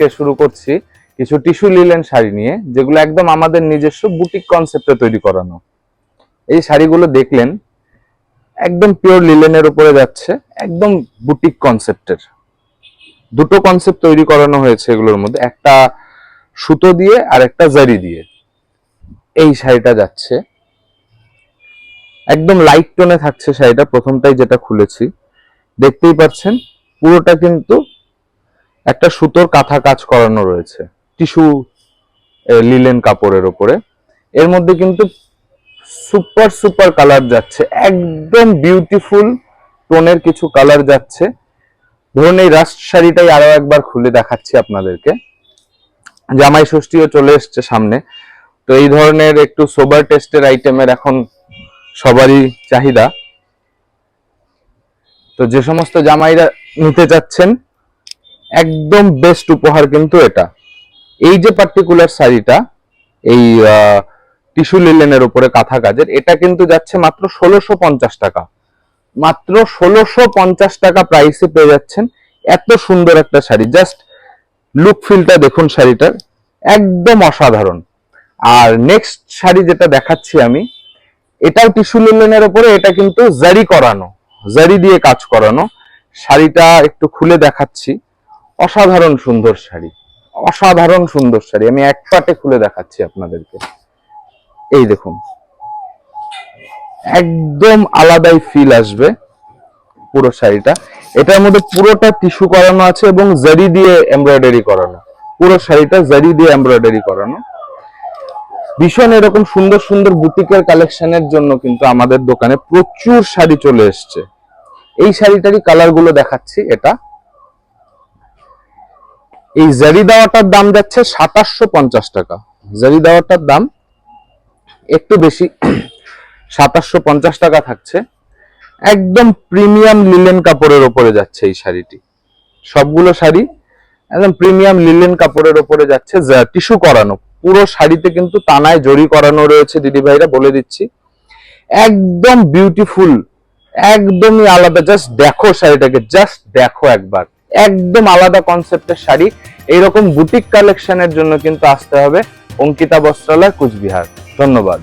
আজকে শুরু করছি কিছু টিস্যু লিলেন শাড়ি নিয়ে, যেগুলো একদম আমাদের নিজস্ব বুটিক কনসেপ্টে তৈরি করানো। এই শাড়িগুলো দেখলেন একদম পিওর লিলেনের উপরে যাচ্ছে, একদম বুটিক কনসেপ্টের। দুটো কনসেপ্ট তৈরি করানো হয়েছে এগুলোর মধ্যে, একটা সুতো দিয়ে আর একটা জারি দিয়ে। এই শাড়িটা যাচ্ছে একদম লাইট টোনে থাকছে শাড়িটা। প্রথমটাই যেটা খুলেছি দেখতেই পাচ্ছেন, পুরোটা কিন্তু একটা সুতোর কাঁথা কাজ করানো রয়েছে টিস্যু লিলেন কাপড়ের উপরে। এর মধ্যে কিন্তু সুপার সুপার কালার যাচ্ছে, একদম বিউটিফুল টোনের কিছু কালার যাচ্ছে। ধরুন এই রাস্ট শাড়িটাই আরো একবার খুলে দেখাচ্ছি আপনাদেরকে। জামাই ষষ্ঠীও চলে এসছে সামনে, তো এই ধরনের একটু সোবার টেস্টের আইটেমের এখন সবারই চাহিদা। তো যে সমস্ত জামাইরা নিতে চাচ্ছেন, একদম বেস্ট উপহার কিন্তু এটা। এই যে পার্টিকুলার শাড়িটা, এই টিস্যু লিলেনের উপরে কাঁথা কাজের, এটা কিন্তু যাচ্ছে মাত্র 1650 টাকা। মাত্র 1650 টাকা প্রাইসে পেয়ে যাচ্ছেন এত সুন্দর একটা শাড়ি। জাস্ট লুক ফিলটা দেখুন শাড়িটার, একদম অসাধারণ। আর নেক্সট শাড়ি যেটা দেখাচ্ছি আমি, এটাও টিস্যু লিলেনের উপরে, এটা কিন্তু জারি করানো, জারি দিয়ে কাজ করানো। শাড়িটা একটু খুলে দেখাচ্ছি, অসাধারণ সুন্দর শাড়ি, অসাধারণ সুন্দর শাড়ি। আমি এক পাটে খুলে দেখাচ্ছি আপনাদেরকে। এই দেখুন, একদম আলাদাই ফিল আসবে পুরো শাড়িটা। এটার মধ্যে পুরোটা টিস্যু করানো আছে এবং জারি দিয়ে এমব্রয়ডারি করানো। পুরো শাড়িটা জারি দিয়ে এমব্রয়ডারি করানো। ভীষণ এরকম সুন্দর সুন্দর বুটিকের কালেকশনের জন্য কিন্তু আমাদের দোকানে প্রচুর শাড়ি চলে এসছে। এই শাড়িটারই কালার গুলো দেখাচ্ছি। এটা এই জারি দেওয়াটার দাম যাচ্ছে 2750 টাকা। জারি দেওয়াটার দাম একটু বেশি, 2750 টাকা থাকছে। একদম প্রিমিয়াম লিলেন কাপড়ের উপরে যাচ্ছে এই শাড়িটি। সবগুলো শাড়ি একদম প্রিমিয়াম লিলেন কাপড়ের উপরে যাচ্ছে, টিস্যু করানো। পুরো শাড়িতে কিন্তু তানায় জরি করানো রয়েছে, দিদি ভাইরা বলে দিচ্ছি। একদম বিউটিফুল, একদমই আলাদা। জাস্ট দেখো শাড়িটাকে, জাস্ট দেখো একবার, একদম আলাদা কনসেপ্টের শাড়ি। এইরকম বুটিক কালেকশনের জন্য কিন্তু আসতে হবে অঙ্কিতা বস্ত্রালয়, কুচবিহার। ধন্যবাদ।